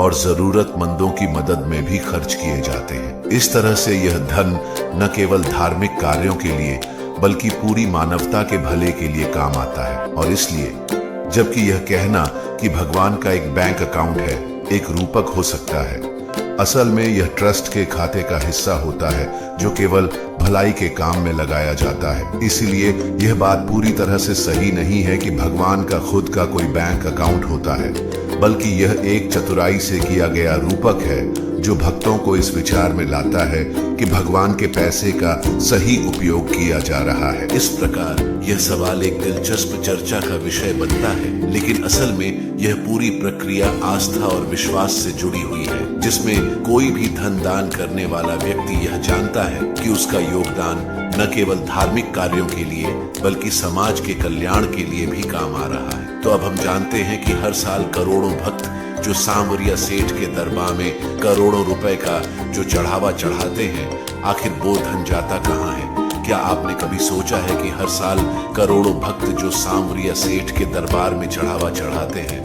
और जरूरतमंदों की मदद में भी खर्च किए जाते हैं। इस तरह से यह धन न केवल धार्मिक कार्यों के लिए बल्कि पूरी मानवता के भले के लिए काम आता है। और इसलिए जबकि यह कहना कि भगवान का एक बैंक अकाउंट है एक रूपक हो सकता है, असल में यह ट्रस्ट के खाते का हिस्सा होता है जो केवल भलाई के काम में लगाया जाता है। इसीलिए यह बात पूरी तरह से सही नहीं है कि भगवान का खुद का कोई बैंक अकाउंट होता है, बल्कि यह एक चतुराई से किया गया रूपक है जो भक्तों को इस विचार में लाता है कि भगवान के पैसे का सही उपयोग किया जा रहा है। इस प्रकार यह सवाल एक दिलचस्प चर्चा का विषय बनता है, लेकिन असल में यह पूरी प्रक्रिया आस्था और विश्वास से जुड़ी हुई है, जिसमें कोई भी धन दान करने वाला व्यक्ति यह जानता है कि उसका योगदान न केवल धार्मिक कार्यों के लिए बल्कि समाज के कल्याण के लिए भी काम आ रहा है। तो अब हम जानते हैं कि हर साल करोड़ों भक्त जो सांवरिया सेठ के दरबार में करोड़ों रुपए का जो चढ़ावा चढ़ाते हैं, आखिर वो धन जाता कहाँ है? क्या आपने कभी सोचा है कि हर साल करोड़ों भक्त जो सांवरिया सेठ के दरबार में चढ़ावा चढ़ाते हैं,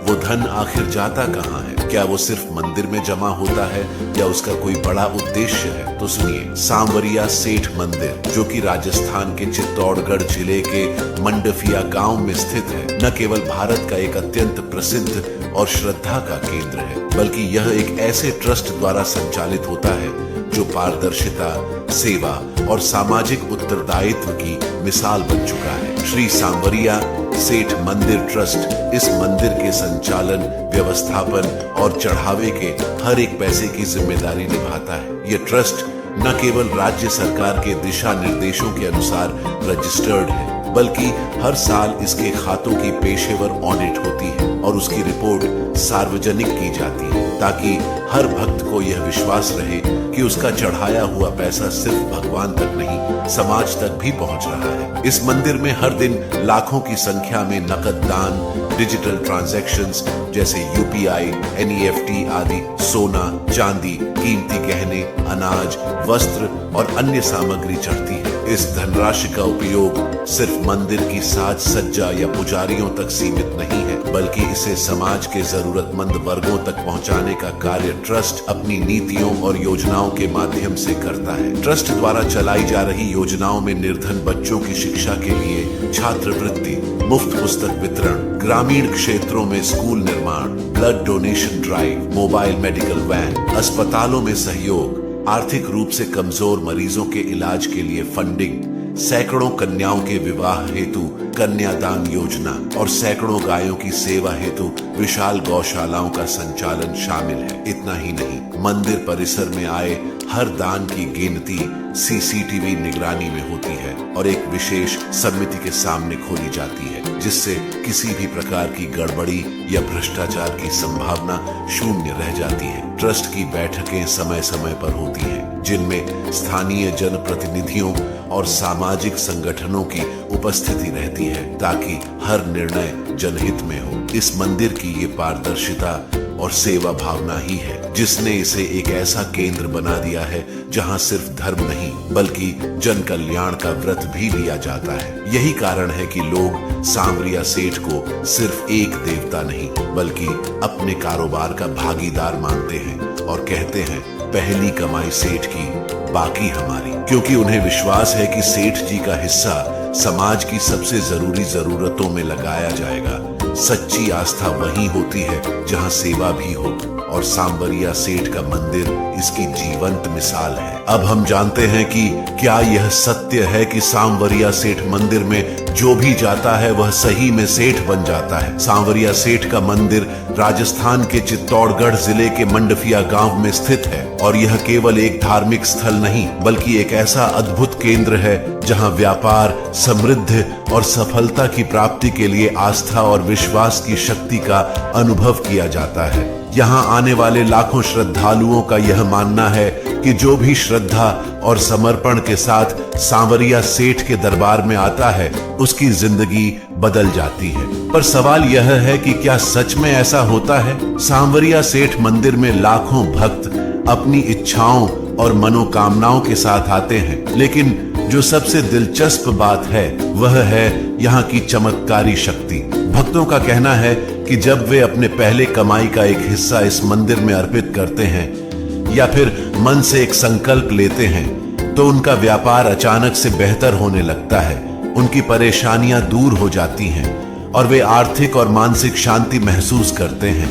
वो धन आखिर जाता कहाँ है? क्या वो सिर्फ मंदिर में जमा होता है या उसका कोई बड़ा उद्देश्य है? तो सुनिए, सांवरिया सेठ मंदिर जो कि राजस्थान के चित्तौड़गढ़ जिले के मंडफिया गांव में स्थित है, न केवल भारत का एक अत्यंत प्रसिद्ध और श्रद्धा का केंद्र है, बल्कि यह एक ऐसे ट्रस्ट द्वारा संचालित होता है जो पारदर्शिता, सेवा और सामाजिक उत्तरदायित्व की मिसाल बन चुका है। श्री सांवरिया सेठ मंदिर ट्रस्ट इस मंदिर के संचालन, व्यवस्थापन और चढ़ावे के हर एक पैसे की जिम्मेदारी निभाता है। ये ट्रस्ट न केवल राज्य सरकार के दिशा निर्देशों के अनुसार रजिस्टर्ड है, बल्कि हर साल इसके खातों की पेशेवर ऑडिट होती है और उसकी रिपोर्ट सार्वजनिक की जाती है, ताकि हर भक्त को यह विश्वास रहे कि उसका चढ़ाया हुआ पैसा सिर्फ भगवान तक नहीं, समाज तक भी पहुंच रहा है। इस मंदिर में हर दिन लाखों की संख्या में नकद दान, डिजिटल ट्रांजैक्शंस जैसे UPI, NEFT आदि, सोना, चांदी, कीमती गहने, अनाज, वस्त्र और अन्य सामग्री चढ़ती है। इस धनराशि का उपयोग सिर्फ मंदिर की साज सज्जा या पुजारियों तक सीमित नहीं है, बल्कि इसे समाज के जरूरतमंद वर्गों तक पहुंचाने का कार्य ट्रस्ट अपनी नीतियों और योजनाओं के माध्यम से करता है। ट्रस्ट द्वारा चलाई जा रही योजनाओं में निर्धन बच्चों की शिक्षा के लिए छात्रवृत्ति, मुफ्त पुस्तक वितरण, ग्रामीण क्षेत्रों में स्कूल निर्माण, blood donation drive, mobile medical van, अस्पतालों में सहयोग, आर्थिक रूप से कमजोर मरीजों के इलाज के लिए फंडिंग, सैकड़ों कन्याओं के विवाह हेतु कन्यादान योजना और सैकड़ों गायों की सेवा हेतु विशाल गौशालाओं का संचालन शामिल है। इतना ही नहीं, मंदिर परिसर में आए हर दान की गिनती CCTV निगरानी में होती है और एक विशेष समिति के सामने खोली जाती है, जिससे किसी भी प्रकार की गड़बड़ी या भ्रष्टाचार की संभावना शून्य रह जाती है। ट्रस्ट की बैठकें समय समय पर होती हैं, जिनमें स्थानीय जनप्रतिनिधियों और सामाजिक संगठनों की उपस्थिति रहती है, ताकि हर निर्णय जनहित में हो। इस मंदिर की ये पारदर्शिता और सेवा भावना ही है जिसने इसे एक ऐसा केंद्र बना दिया है जहां सिर्फ धर्म नहीं बल्कि जन कल्याण का व्रत भी लिया जाता है। यही कारण है कि लोग सांवरिया सेठ को सिर्फ एक देवता नहीं बल्कि अपने कारोबार का भागीदार मानते हैं और कहते हैं, पहली कमाई सेठ की, बाकी हमारी, क्योंकि उन्हें विश्वास है कि सेठ जी का हिस्सा समाज की सबसे जरूरी जरूरतों में लगाया जाएगा। सच्ची आस्था वही होती है जहां सेवा भी हो, और सांवरिया सेठ का मंदिर इसकी जीवंत मिसाल है। अब हम जानते हैं कि क्या यह सत्य है कि सांवरिया सेठ मंदिर में जो भी जाता है वह सही में सेठ बन जाता है। सांवरिया सेठ का मंदिर राजस्थान के चित्तौड़गढ़ जिले के मंडफिया गांव में स्थित है और यह केवल एक धार्मिक स्थल नहीं बल्कि एक ऐसा अद्भुत केंद्र है जहां व्यापार, समृद्धि और सफलता की प्राप्ति के लिए आस्था और विश्वास की शक्ति का अनुभव किया जाता है। यहाँ आने वाले लाखों श्रद्धालुओं का यह मानना है कि जो भी श्रद्धा और समर्पण के साथ सांवरिया सेठ के दरबार में आता है उसकी जिंदगी बदल जाती है। पर सवाल यह है कि क्या सच में ऐसा होता है? सांवरिया सेठ मंदिर में लाखों भक्त अपनी इच्छाओं और मनोकामनाओं के साथ आते हैं, लेकिन जो सबसे दिलचस्प बात है वह है यहाँ की चमत्कारी शक्ति। भक्तों का कहना है कि जब वे अपने पहले कमाई का एक हिस्सा इस मंदिर में अर्पित करते हैं या फिर मन से एक संकल्प लेते हैं तो उनका व्यापार अचानक से बेहतर होने लगता है, उनकी परेशानियां दूर हो जाती हैं और वे आर्थिक और मानसिक शांति महसूस करते हैं।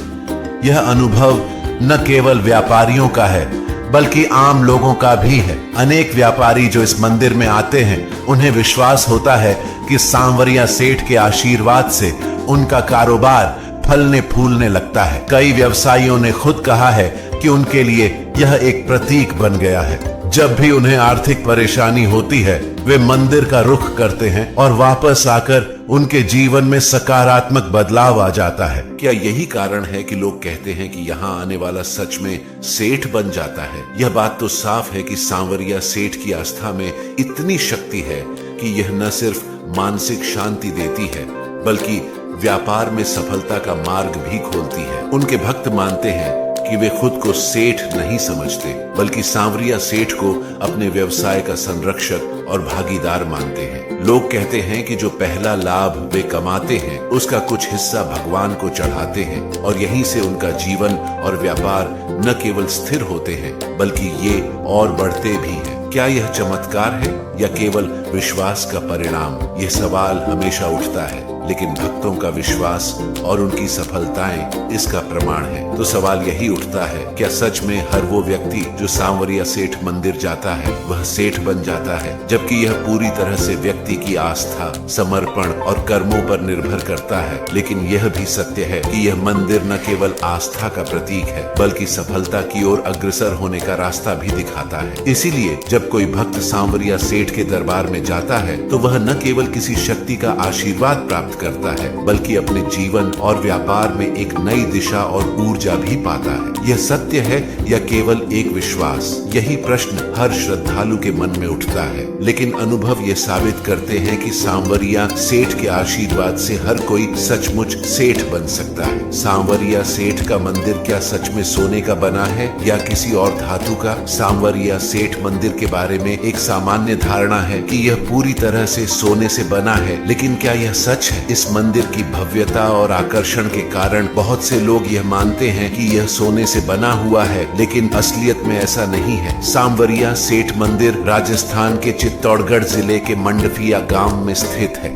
यह अनुभव न केवल व्यापारियों का है बल्कि आम लोगों का भी है। अनेक व्यापारी जो इस मंदिर में आते हैं उन्हें विश्वास होता है कि सांवरिया सेठ के आशीर्वाद से उनका कारोबार फलने फूलने लगता है। कई व्यवसायियों ने खुद कहा है कि उनके लिए यह एक प्रतीक बन गया है। जब भी उन्हें आर्थिक परेशानी होती है वे मंदिर का रुख करते हैं और वापस आकर उनके जीवन में सकारात्मक बदलाव आ जाता है। क्या यही कारण है कि लोग कहते हैं कि यहाँ आने वाला सच में सेठ बन जाता है? यह बात तो साफ है कि सांवरिया सेठ की आस्था में इतनी शक्ति है कि यह न सिर्फ मानसिक शांति देती है बल्कि व्यापार में सफलता का मार्ग भी खोलती है। उनके भक्त मानते हैं कि वे खुद को सेठ नहीं समझते बल्कि सांवरिया सेठ को अपने व्यवसाय का संरक्षक और भागीदार मानते हैं। लोग कहते हैं कि जो पहला लाभ वे कमाते हैं उसका कुछ हिस्सा भगवान को चढ़ाते हैं और यहीं से उनका जीवन और व्यापार न केवल स्थिर होते हैं बल्कि ये और बढ़ते भी हैं। क्या यह चमत्कार है या केवल विश्वास का परिणाम? यह सवाल हमेशा उठता है, लेकिन भक्तों का विश्वास और उनकी सफलताएं इसका प्रमाण है। तो सवाल यही उठता है, क्या सच में हर वो व्यक्ति जो सांवरिया सेठ मंदिर जाता है वह सेठ बन जाता है? जबकि यह पूरी तरह से व्यक्ति की आस्था, समर्पण और कर्मों पर निर्भर करता है। लेकिन यह भी सत्य है कि यह मंदिर न केवल आस्था का प्रतीक है बल्कि सफलता की ओर अग्रसर होने का रास्ता भी दिखाता है। इसीलिए जब कोई भक्त सांवरिया सेठ के दरबार में जाता है तो वह न केवल किसी शक्ति का आशीर्वाद प्राप्त करता है बल्कि अपने जीवन और व्यापार में एक नई दिशा और ऊर्जा भी पाता है। यह सत्य है या केवल एक विश्वास? यही प्रश्न हर श्रद्धालु के मन में उठता है। लेकिन अनुभव ये साबित करते हैं कि सांवरिया सेठ के आशीर्वाद से हर कोई सचमुच सेठ बन सकता है। सांवरिया सेठ का मंदिर क्या सच में सोने का बना है या किसी और धातु का? सांवरिया सेठ मंदिर के बारे में एक सामान्य धारणा है कि यह पूरी तरह से सोने से बना है, लेकिन क्या यह सच है? इस मंदिर की भव्यता और आकर्षण के कारण बहुत से लोग यह मानते हैं कि यह सोने से बना हुआ है, लेकिन असलियत में ऐसा नहीं है। सांवरिया सेठ मंदिर राजस्थान के चित्तौड़गढ़ जिले के मंडफिया गांव में स्थित है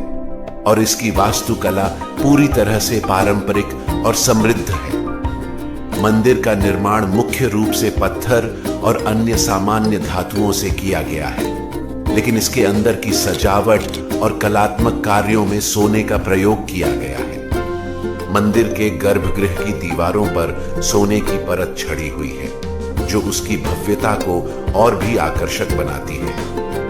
और इसकी वास्तुकला पूरी तरह से पारंपरिक और समृद्ध है। मंदिर का निर्माण मुख्य रूप से पत्थर और अन्य सामान्य धातुओं से किया गया है, लेकिन इसके अंदर की सजावट और कलात्मक कार्यों में सोने का प्रयोग किया गया है। मंदिर के गर्भगृह की दीवारों पर सोने की परत छड़ी हुई है जो उसकी भव्यता को और भी आकर्षक बनाती है,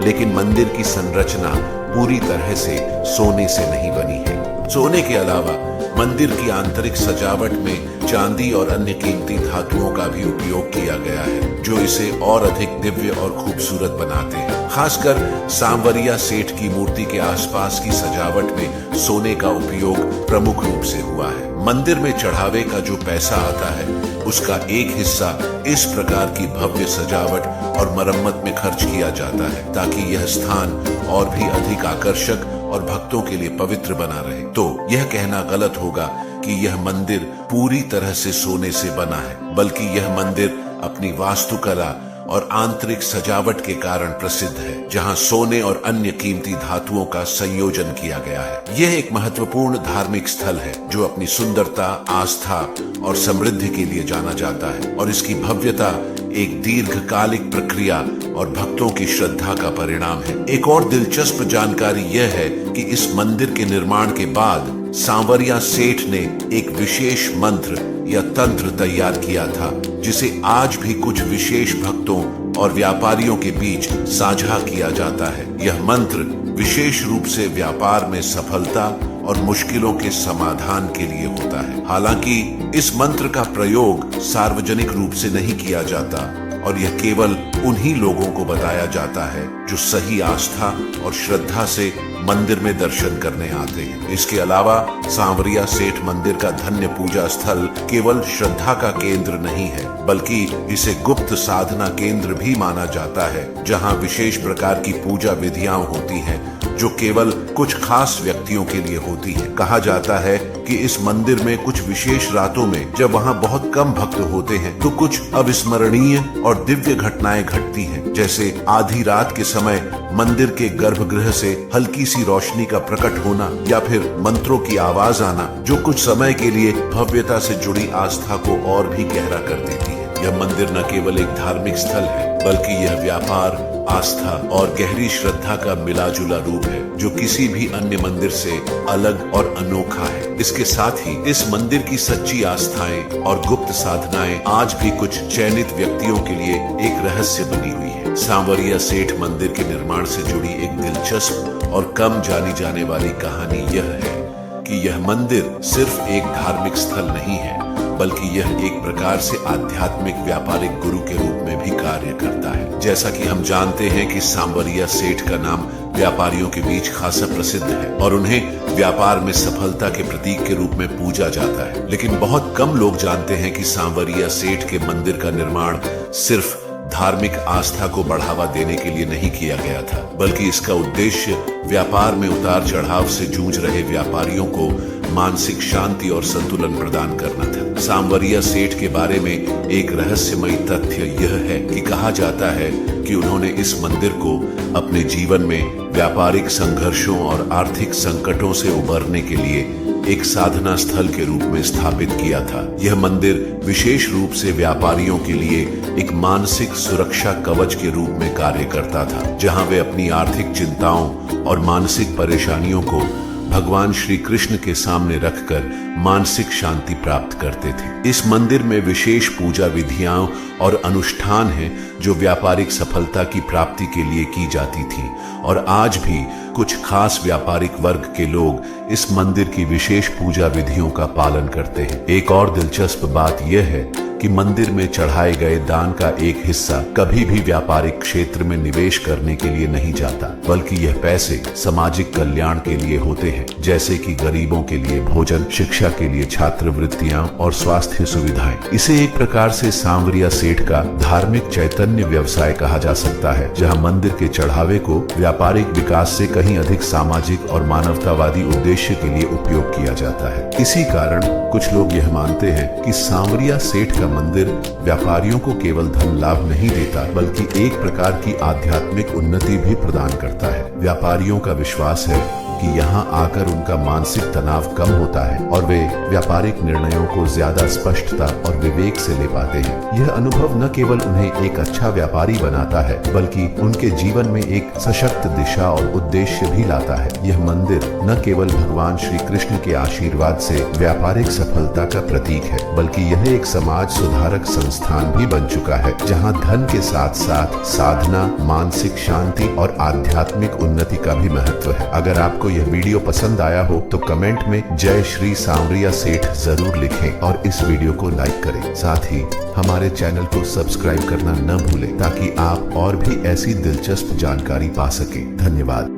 लेकिन मंदिर की संरचना पूरी तरह से सोने से नहीं बनी है। सोने के अलावा मंदिर की आंतरिक सजावट में चांदी और अन्य कीमती धातुओं का भी उपयोग किया गया है जो इसे और अधिक दिव्य और खूबसूरत बनाते हैं। खासकर सांवरिया सेठ की मूर्ति के आसपास की सजावट में सोने का उपयोग प्रमुख रूप से हुआ है। मंदिर में चढ़ावे का जो पैसा आता है उसका एक हिस्सा इस प्रकार की भव्य सजावट और मरम्मत में खर्च किया जाता है ताकि यह स्थान और भी अधिक आकर्षक और भक्तों के लिए पवित्र बना रहे। तो यह कहना गलत होगा कि यह मंदिर पूरी तरह से सोने से बना है, बल्कि यह मंदिर अपनी वास्तुकला और आंतरिक सजावट के कारण प्रसिद्ध है, जहां सोने और अन्य कीमती धातुओं का संयोजन किया गया है। यह एक महत्वपूर्ण धार्मिक स्थल है जो अपनी सुंदरता, आस्था और समृद्धि के लिए जाना जाता है और इसकी भव्यता एक दीर्घकालिक प्रक्रिया और भक्तों की श्रद्धा का परिणाम है। एक और दिलचस्प जानकारी यह है कि इस मंदिर के निर्माण के बाद सांवरिया सेठ ने एक विशेष मंत्र या तंत्र तैयार किया था जिसे आज भी कुछ विशेष भक्तों और व्यापारियों के बीच साझा किया जाता है। यह मंत्र विशेष रूप से व्यापार में सफलता और मुश्किलों के समाधान के लिए होता है। हालांकि इस मंत्र का प्रयोग सार्वजनिक रूप से नहीं किया जाता और यह केवल उन्हीं लोगों को बताया जाता है जो सही आस्था और श्रद्धा से मंदिर में दर्शन करने आते हैं। इसके अलावा सांवरिया सेठ मंदिर का धन्य पूजा स्थल केवल श्रद्धा का केंद्र नहीं है, बल्कि इसे गुप्त साधना केंद्र भी माना जाता है, जहां विशेष प्रकार की पूजा विधियां होती हैं जो केवल कुछ खास व्यक्तियों के लिए होती है। कहा जाता है कि इस मंदिर में कुछ विशेष रातों में जब वहाँ बहुत कम भक्त होते हैं तो कुछ अविस्मरणीय और दिव्य घटनाएं घटती हैं। जैसे आधी रात के समय मंदिर के गर्भगृह से हल्की सी रोशनी का प्रकट होना या फिर मंत्रों की आवाज आना, जो कुछ समय के लिए भव्यता से जुड़ी आस्था को और भी गहरा कर देती है। यह मंदिर न केवल एक धार्मिक स्थल है, बल्कि यह व्यापार, आस्था और गहरी श्रद्धा का मिला जुला रूप है, जो किसी भी अन्य मंदिर से अलग और अनोखा है। इसके साथ ही इस मंदिर की सच्ची आस्थाएं और गुप्त साधनाएं आज भी कुछ चयनित व्यक्तियों के लिए एक रहस्य बनी हुई है। सांवरिया सेठ मंदिर के निर्माण से जुड़ी एक दिलचस्प और कम जानी जाने वाली कहानी यह है कि यह मंदिर सिर्फ एक धार्मिक स्थल नहीं है, बल्कि यह एक प्रकार से आध्यात्मिक व्यापारिक गुरु के रूप में भी कार्य करता है। जैसा कि हम जानते हैं कि सांवरिया सेठ का नाम व्यापारियों के बीच खासा प्रसिद्ध है और उन्हें व्यापार में सफलता के प्रतीक के रूप में पूजा जाता है। लेकिन बहुत कम लोग जानते हैं कि सांवरिया सेठ के मंदिर का निर्माण सिर्फ धार्मिक आस्था को बढ़ावा देने के लिए नहीं किया गया था, बल्कि इसका उद्देश्य व्यापार में उतार चढ़ाव से जूझ रहे व्यापारियों को मानसिक शांति और संतुलन प्रदान करना था। सांवरिया सेठ के बारे में एक रहस्यमयी तथ्य यह है कि कहा जाता है कि उन्होंने इस मंदिर को अपने जीवन में व्यापारिक संघर्षों और आर्थिक संकटों से उबरने के लिए एक साधना स्थल के रूप में स्थापित किया था। यह मंदिर विशेष रूप से व्यापारियों के लिए एक मानसिक सुरक्षा कवच के रूप में कार्य करता था, जहां वे अपनी आर्थिक चिंताओं और मानसिक परेशानियों को भगवान श्री कृष्ण के सामने रखकर मानसिक शांति प्राप्त करते थे। इस मंदिर में विशेष पूजा विधियां और अनुष्ठान हैं जो व्यापारिक सफलता की प्राप्ति के लिए की जाती थी, और आज भी कुछ खास व्यापारिक वर्ग के लोग इस मंदिर की विशेष पूजा विधियों का पालन करते हैं। एक और दिलचस्प बात यह है कि मंदिर में चढ़ाए गए दान का एक हिस्सा कभी भी व्यापारिक क्षेत्र में निवेश करने के लिए नहीं जाता, बल्कि यह पैसे सामाजिक कल्याण के लिए होते हैं, जैसे कि गरीबों के लिए भोजन, शिक्षा के लिए छात्रवृत्तियां और स्वास्थ्य सुविधाएं। इसे एक प्रकार से सांवरिया सेठ का धार्मिक चैतन्य व्यवसाय कहा जा सकता है, जहां मंदिर के चढ़ावे को व्यापारिक विकास से कहीं अधिक सामाजिक और मानवतावादी उद्देश्य के लिए उपयोग किया जाता है। इसी कारण कुछ लोग यह मानते हैं कि सांवरिया सेठ का मंदिर व्यापारियों को केवल धन लाभ नहीं देता, बल्कि एक प्रकार की आध्यात्मिक उन्नति भी प्रदान करता है। व्यापारियों का विश्वास है कि यहाँ आकर उनका मानसिक तनाव कम होता है और वे व्यापारिक निर्णयों को ज्यादा स्पष्टता और विवेक से ले पाते हैं। यह अनुभव न केवल उन्हें एक अच्छा व्यापारी बनाता है, बल्कि उनके जीवन में एक सशक्त दिशा और उद्देश्य भी लाता है। यह मंदिर न केवल भगवान श्री कृष्ण के आशीर्वाद से व्यापारिक सफलता का प्रतीक है, बल्कि यह एक समाज सुधारक संस्थान भी बन चुका है, जहाँ धन के साथ साथ साधना, मानसिक शांति और आध्यात्मिक उन्नति का भी महत्व है। अगर आपको यह वीडियो पसंद आया हो तो कमेंट में जय श्री सांवरिया सेठ जरूर लिखें और इस वीडियो को लाइक करें। साथ ही हमारे चैनल को सब्सक्राइब करना न भूलें, ताकि आप और भी ऐसी दिलचस्प जानकारी पा सकें। धन्यवाद।